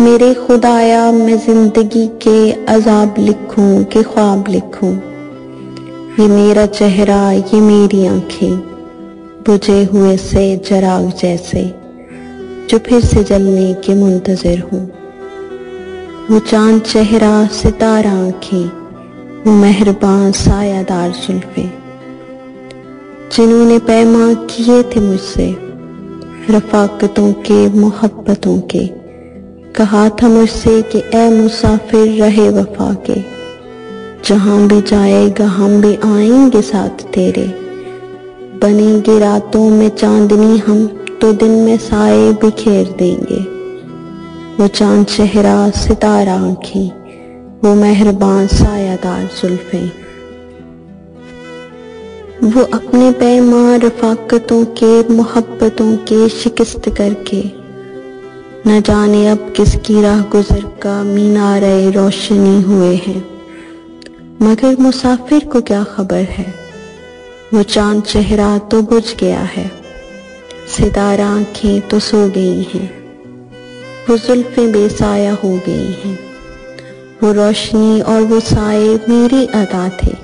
मेरे खुदाया मैं जिंदगी के अजाब लिखूं कि ख्वाब लिखूं। ये मेरा चेहरा ये मेरी आंखें बुझे हुए से चिराग जैसे जो फिर से जलने के मुंतजिर हूँ। वो चांद चेहरा सितारा आंखें वो मेहरबान सायादार जुल्फे जिन्होंने पैमा किए थे मुझसे रफाकतों के मोहब्बतों के। कहा था मुझसे कि ए मुसाफिर रहे वफा के, जहां भी जाएगा हम भी आएंगे साथ तेरे। बनेंगे रातों में चांदनी हम तो दिन में साए बिखेर देंगे। वो चांद चेहरा सितारा आंखें वो मेहरबान सायादार जुल्फें। वो अपने पैमा रफाकतों के मोहब्बतों के शिकस्त करके न जाने अब किसकी राह गुजर का मीनारे रोशनी हुए हैं। मगर मुसाफिर को क्या खबर है, वो चांद चेहरा तो बुझ गया है, सितारा आंखें तो सो गई हैं, वो जुल्फें बेसाया हो गई हैं। वो रोशनी और वो साए मेरी अदा थे,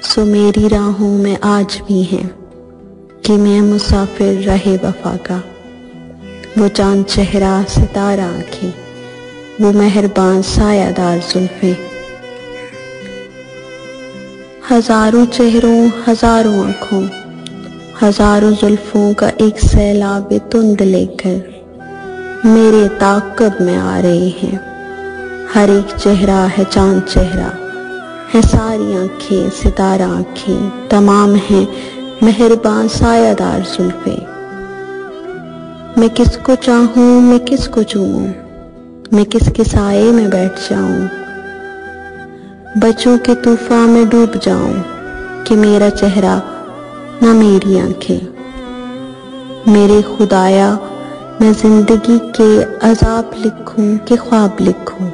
सो मेरी राहों में आज भी हैं कि मैं मुसाफिर रहे वफा का। वो चांद चेहरा सितारा आंखें वो मेहरबान सायादार जुल्फें। हजारों चेहरों हजारों आंखों हजारों जुल्फों का एक सैलाब तुंद लेकर मेरे ताक़ब में आ रहे हैं। हर एक चेहरा है चांद चेहरा है, सारी आंखें सितारा आंखें, तमाम हैं मेहरबान सायादार जुल्फें। मैं किसको चाहूं मैं किसको चूमूं, मैं किसके साए में बैठ जाऊं। बच्चों के तूफान में डूब जाऊं कि मेरा चेहरा ना मेरी आंखें। मेरे खुदाया मैं जिंदगी के अजाब लिखूं कि ख्वाब लिखूं।